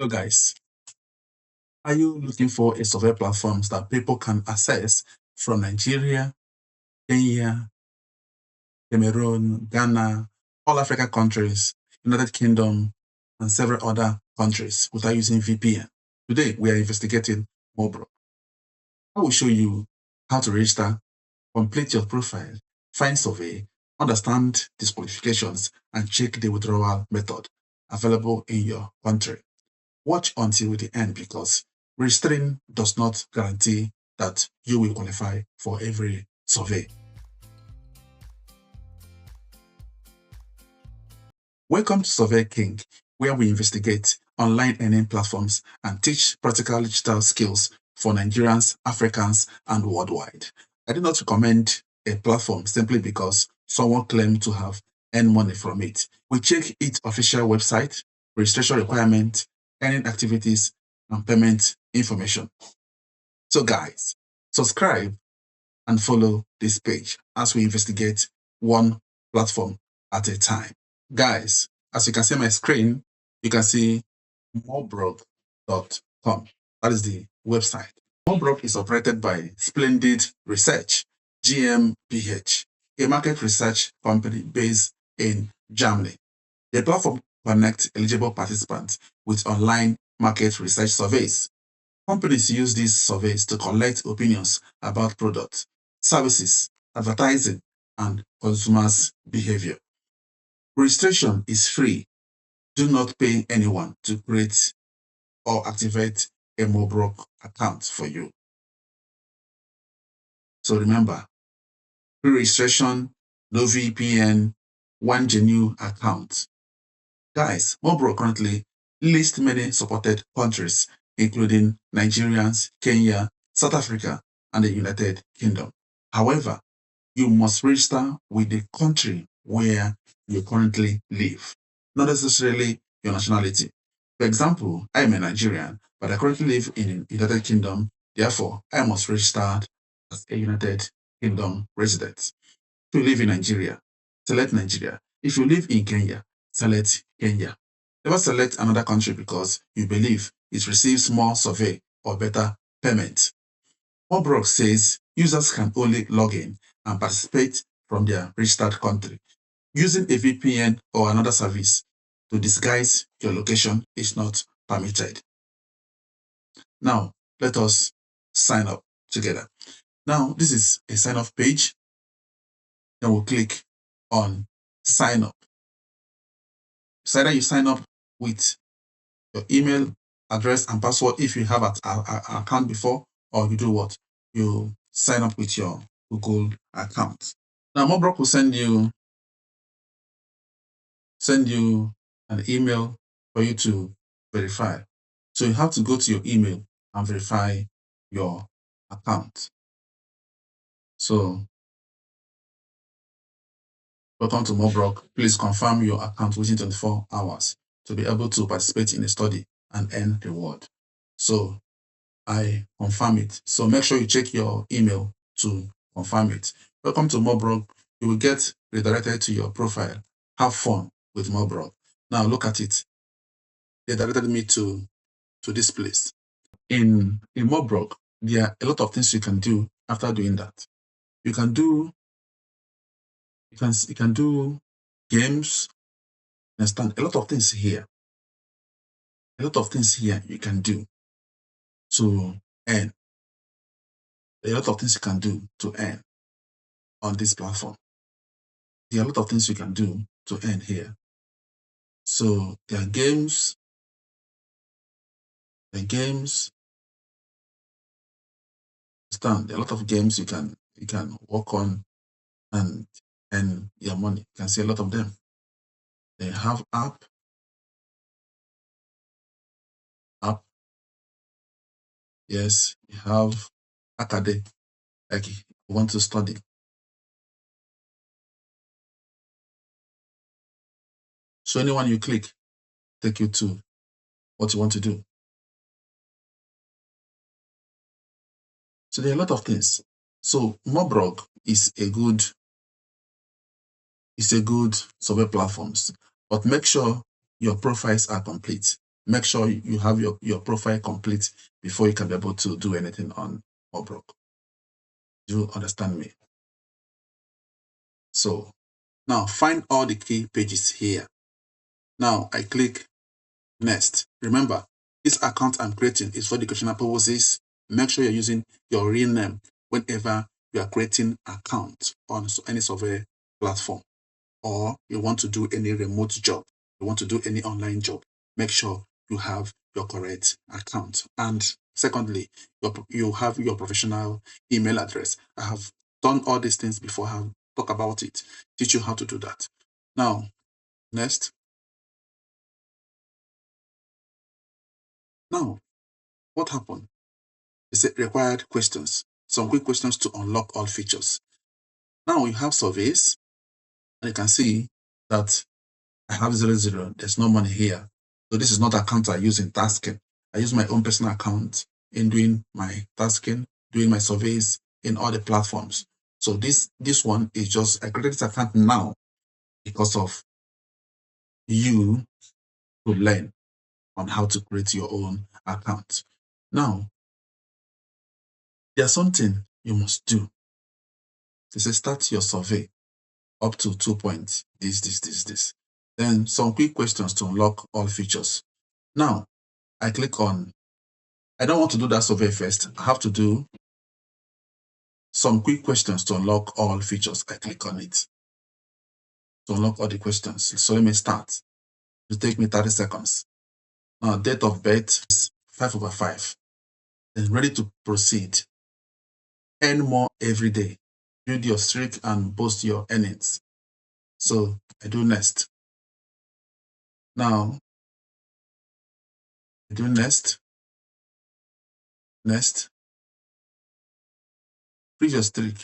So guys, are you looking for a survey platforms that people can access from Nigeria, Kenya, Cameroon, Ghana, all African countries, United Kingdom, and several other countries without using VPN? Today, we are investigating MOBROG. I will show you how to register, complete your profile, find survey, understand disqualifications, and check the withdrawal method available in your country. Watch until the end because registering does not guarantee that you will qualify for every survey. Welcome to Survey King, where we investigate online earning platforms and teach practical digital skills for Nigerians, Africans, and worldwide. I do not recommend a platform simply because someone claimed to have earned money from it. We check its official website, registration requirement, earning activities, and payment information. So guys, subscribe and follow this page as we investigate one platform at a time. Guys, as you can see on my screen, you can see MOBROG.com. That is the website. MOBROG is operated by Splendid Research GmbH, a market research company based in Germany. The platform connects eligible participants with online market research surveys. Companies use these surveys to collect opinions about products, services, advertising, and consumers' behavior. Registration is free. Do not pay anyone to create or activate a MOBROG account for you. So remember, free registration, no VPN, one genuine account. Guys, MOBROG currently lists many supported countries, including Nigerians, Kenya, South Africa, and the United Kingdom. However, you must register with the country where you currently live, not necessarily your nationality. For example, I am a Nigerian, but I currently live in the United Kingdom. Therefore, I must register as a United Kingdom resident. If you live in Nigeria, select Nigeria. If you live in Kenya, select Kenya. Never select another country because you believe it receives more survey or better payment. MOBROG says users can only log in and participate from their registered country. Using a VPN or another service to disguise your location is not permitted. Now, let us sign up together. Now, this is a sign-up page. Then we'll click on sign up. It's either you sign up with your email address and password if you have an account before, or you do what? You sign up with your Google account. Now, MOBROG will send you an email for you to verify. So you have to go to your email and verify your account. So, welcome to MOBROG. Please confirm your account within 24 hours to be able to participate in a study and earn reward. So I confirm it. So make sure you check your email to confirm it. Welcome to MOBROG. You will get redirected to your profile. Have fun with MOBROG. Now look at it. They directed me to this place. In MOBROG, there are a lot of things you can do after doing that. You can do games. Understand? A lot of things here. A lot of things here you can do to earn. A lot of things you can do to earn on this platform. There are a lot of things you can do to earn here. So there are games. Understand? There are a lot of games you can work on and earn your money. You can see a lot of them. They have app. Yes, you have academy, like you want to study. So anyone you click, take you to what you want to do. So there are a lot of things. So MOBROG is a good survey platforms, but make sure your profiles are complete. make sure you have your profile complete before you can be able to do anything on MOBROG. Do you understand me? So now find all the key pages here. Now I click next. Remember, this account I'm creating is for educational purposes. Make sure you're using your real name whenever you are creating accounts on any survey platform, or you want to do any remote job, you want to do any online job. Make sure you have your correct account. And secondly, you have your professional email address. I have done all these things before. I have talked about it, teach you how to do that. Now, next. Now, what happened? It's required questions. Some quick questions to unlock all features. Now you have surveys, and you can see that I have 00. There's no money here. So this is not account I use in tasking. I use my own personal account in doing my tasking, doing my surveys in all the platforms. So this one is just, I created this account now because of you to learn on how to create your own account. Now, there's something you must do. They say start your survey up to 2 points, this. Then some quick questions to unlock all features. Now, I click on, I don't want to do that survey first. I have to do some quick questions to unlock all features. I click on it to unlock all the questions. So let me start. It will take me 30 seconds. Now, date of birth is 5/5. Then ready to proceed. Earn more every day. Build your streak and boost your earnings. So I do next. Now, I do next. Next. Previous streak.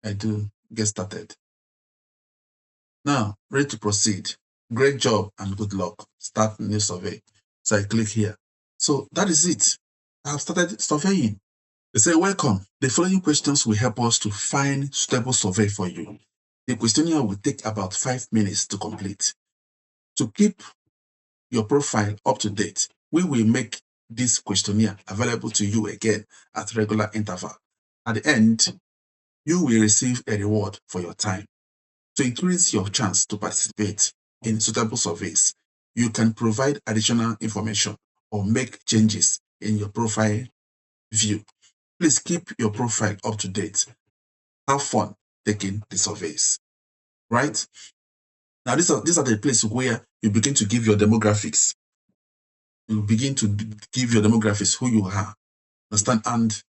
I do get started. Now, ready to proceed. Great job and good luck. Start new survey. So I click here. So that is it. I have started surveying. They say, welcome. The following questions will help us to find suitable survey for you. The questionnaire will take about 5 minutes to complete. To keep your profile up to date, we will make this questionnaire available to you again at regular interval. At the end, you will receive a reward for your time. To increase your chance to participate in suitable surveys, you can provide additional information or make changes in your profile view. Please keep your profile up to date. Have fun taking the surveys. Right? Now, these are the places where you begin to give your demographics. You begin to give your demographics, who you are. Understand? And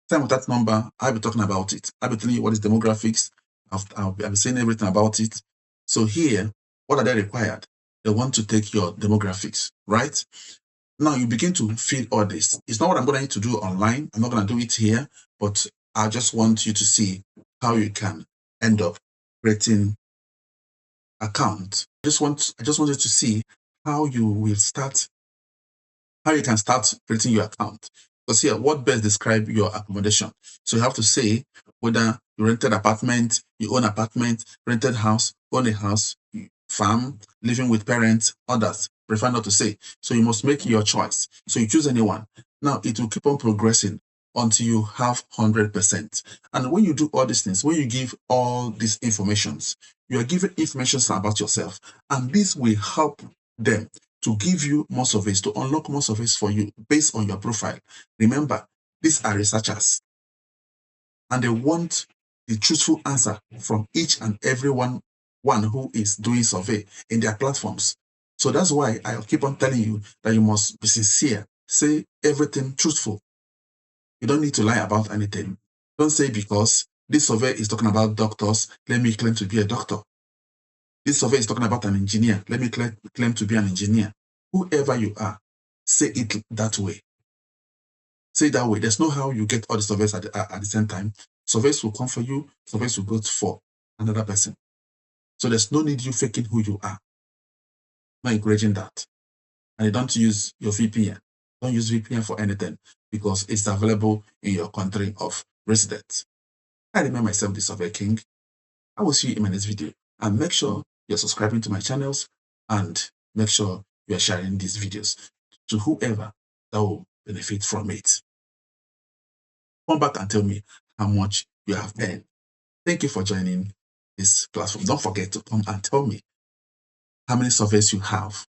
time with that number, I'll be talking about it. I'll be telling you what is demographics. I'll be saying everything about it. So here, what are they required? They want to take your demographics, right? Now you begin to fill all this. It's not what I'm going to do online. I'm not going to do it here, but I just want you to see how you can end up creating account. I just want you to see how you will start, how you can start creating your account. Because here, what best describe your accommodation? So you have to say whether you rented apartment, you own apartment, rented house, own a house, farm, living with parents, others. Prefer not to say. So you must make your choice. So you choose anyone. Now it will keep on progressing until you have 100%. And when you do all these things, when you give all these informations, you are giving information about yourself. And this will help them to give you more surveys, to unlock more surveys for you based on your profile. Remember, these are researchers, and they want the truthful answer from each and every one who is doing survey in their platforms. So that's why I keep on telling you that you must be sincere. Say everything truthful. You don't need to lie about anything. Don't say because this survey is talking about doctors, let me claim to be a doctor. This survey is talking about an engineer. Let me claim to be an engineer. Whoever you are, say it that way. Say it that way. There's no how you get all the surveys at the same time. Surveys will come for you. Surveys will go for another person. So there's no need you faking who you are. Not encouraging that. And you don't use your VPN. Don't use VPN for anything because it's available in your country of residence. I remain myself, the Survey King. I will see you in my next video. And make sure you're subscribing to my channels and make sure you're sharing these videos. to whoever that will benefit from it. Come back and tell me how much you have earned. Thank you for joining this platform. Don't forget to come and tell me how many surveys you have